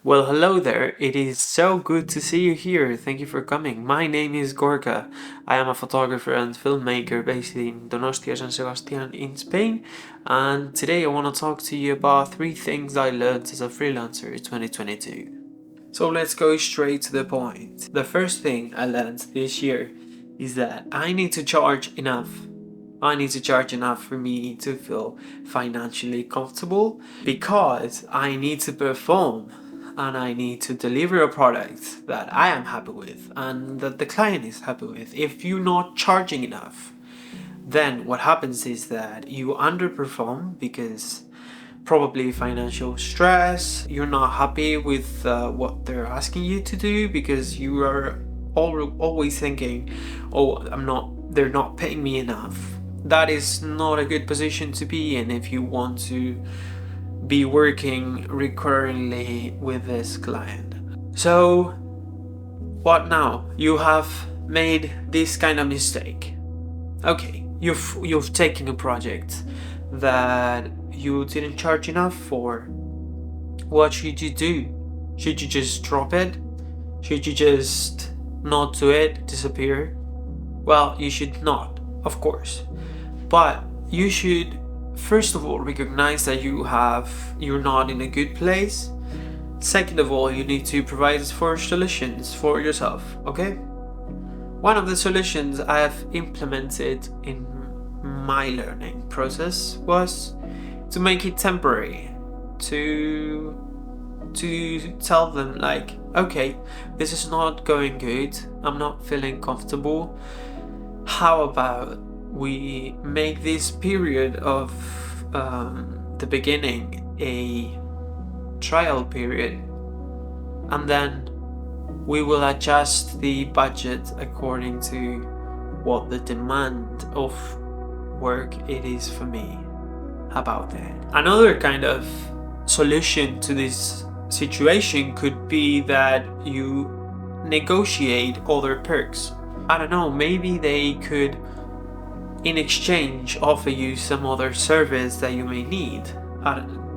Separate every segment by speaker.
Speaker 1: Well, hello there. It is so good to see you here. Thank you for coming. My name is Gorka. I am a photographer and filmmaker based in Donostia, San Sebastian in Spain. And today I want to talk to you about 3 things I learned as a freelancer in 2022. So let's go straight to the point. The first thing I learned this year is that I need to charge enough. I need to charge enough for me to feel financially comfortable because I need to perform and I need to deliver a product that I am happy with and that the client is happy with. If you're not charging enough, then what happens is that you underperform because probably financial stress, you're not happy with what they're asking you to do because you are always thinking, oh, they're not paying me enough. That is not a good position to be in if you want to be working recurrently with this client. So what now? You have made this kind of mistake. Okay, you've taken a project that you didn't charge enough for. What should you do? Should you just drop it? Should you just not do it, disappear? Well, you should not, of course. But you should first of all recognize that you're not in a good place. Second of all, you need to provide for solutions for yourself, okay? One of the solutions I have implemented in my learning process was to make it temporary, to tell them like, okay, this is not going good, I'm not feeling comfortable. How about we make this period of the beginning a trial period, and then we will adjust the budget according to what the demand of work it is for me. How about that? Another kind of solution to this situation could be that you negotiate other perks. I don't know, maybe they could in exchange offer you some other service that you may need.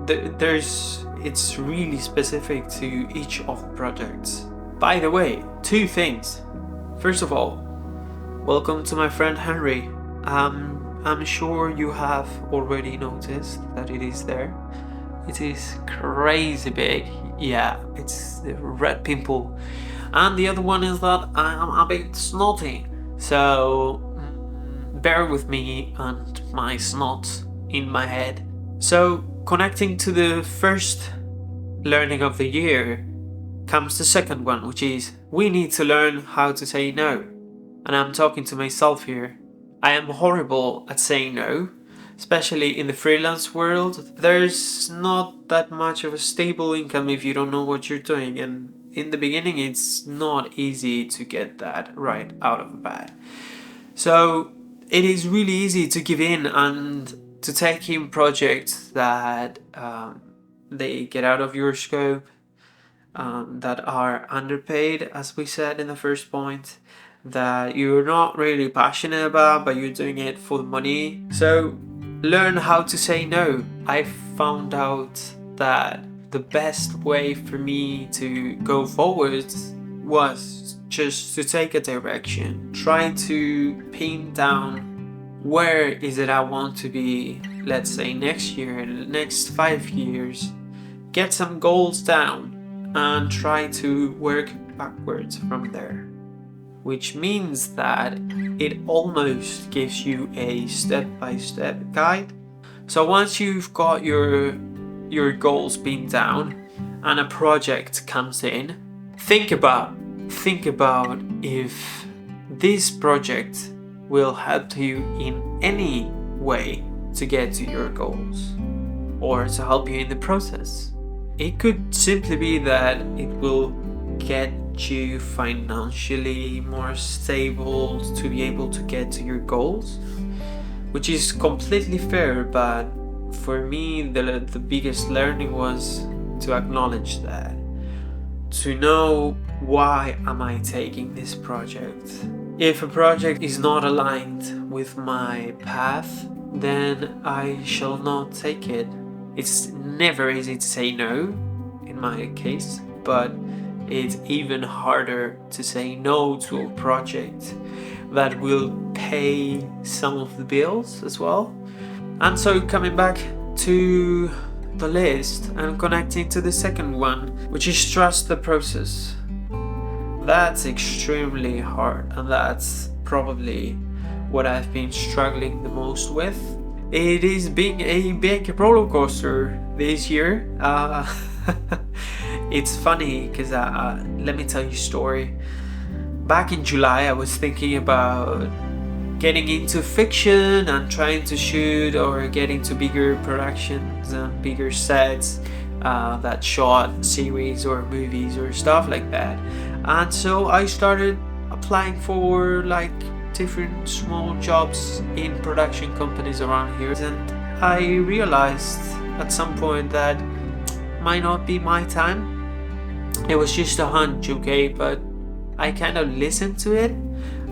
Speaker 1: It's really specific to each of the projects. By the way, 2 things. First of all, welcome to my friend Henry. I'm sure you have already noticed that it is there. It is crazy big. Yeah, it's the red pimple. And the other one is that I'm a bit snotty. So bear with me and my snot in my head. So connecting to the first learning of the year comes the second one, which is we need to learn how to say no. And I'm talking to myself here. I am horrible at saying no, especially in the freelance world. There's not that much of a stable income if you don't know what you're doing, and in the beginning it's not easy to get that right out of the bat. So it is really easy to give in and to take in projects that they get out of your scope, that are underpaid, as we said in the first point, that you're not really passionate about, but you're doing it for the money. So learn how to say no. I found out that the best way for me to go forward was just to take a direction, try to pin down where is it I want to be, let's say next year, next 5 years, get some goals down and try to work backwards from there, which means that it almost gives you a step-by-step guide. So once you've got your goals pinned down and a project comes in, think about if this project will help you in any way to get to your goals or to help you in the process. It could simply be that it will get you financially more stable to be able to get to your goals, which is completely fair, but for me the biggest learning was to acknowledge that, to know why am I taking this project. If a project is not aligned with my path, then I shall not take it. It's never easy to say no in my case, but it's even harder to say no to a project that will pay some of the bills as well. And so coming back to the list and connecting to the second one, which is trust the process. That's extremely hard, and that's probably what I've been struggling the most with. It is being a big roller coaster this year. It's funny because let me tell you a story. Back in July, I was thinking about getting into fiction and trying to shoot or get into bigger productions and bigger sets that shot series or movies or stuff like that. And so I started applying for like different small jobs in production companies around here, and I realized at some point that might not be my time. It was just a hunch, okay, but I kind of listened to it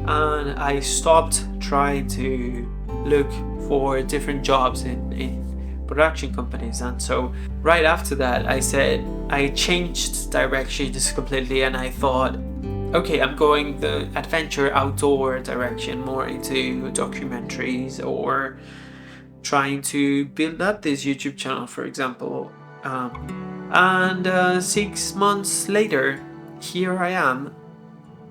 Speaker 1: and I stopped trying to look for different jobs in production companies. And so right after that, I changed directions completely, and I thought, okay, I'm going the adventure outdoor direction, more into documentaries or trying to build up this YouTube channel, for example. And 6 months later, here I am.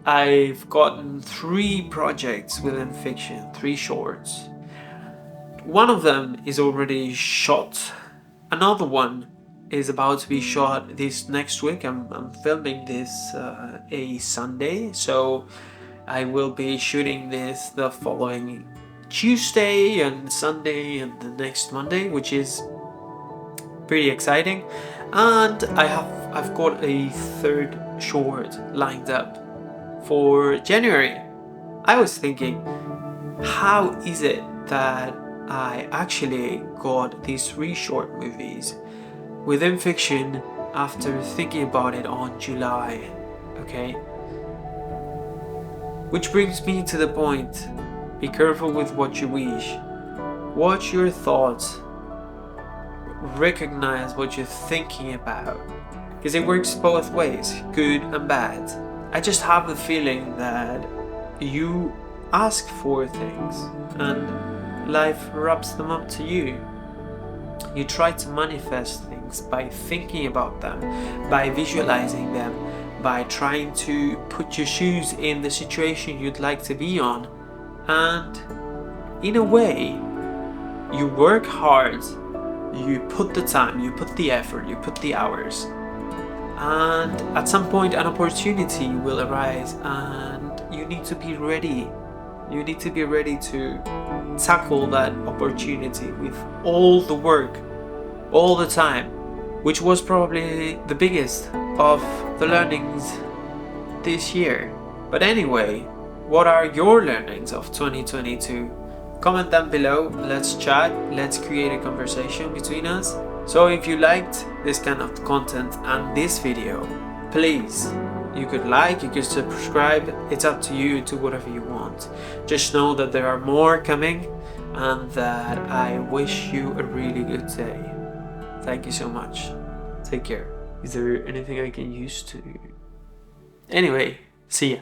Speaker 1: I've gotten 3 projects within fiction, 3 shorts. One of them is already shot. Another one is about to be shot this next week. I'm filming this a Sunday, so I will be shooting this the following Tuesday and Sunday and the next Monday, which is pretty exciting. And I've got a 3rd short lined up for January. I was thinking, how is it that I actually got these 3 short movies within fiction after thinking about it on July, okay? Which brings me to the point, be careful with what you wish. Watch your thoughts, recognize what you're thinking about, because it works both ways, good and bad. I just have the feeling that you ask for things and life wraps them up to you. You try to manifest things by thinking about them, by visualizing them, by trying to put your shoes in the situation you'd like to be on. And in a way, you work hard, you put the time, you put the effort, you put the hours, and at some point an opportunity will arise and you need to be ready. You need to be ready to tackle that opportunity with all the work, all the time, which was probably the biggest of the learnings this year. But anyway, what are your learnings of 2022? Comment down below, let's chat, let's create a conversation between us. So if you liked this kind of content and this video, please, you could like, you could subscribe, it's up to you, do whatever you want. Just know that there are more coming and that I wish you a really good day. Thank you so much. Take care. Is there anything I can use to... Anyway, see ya.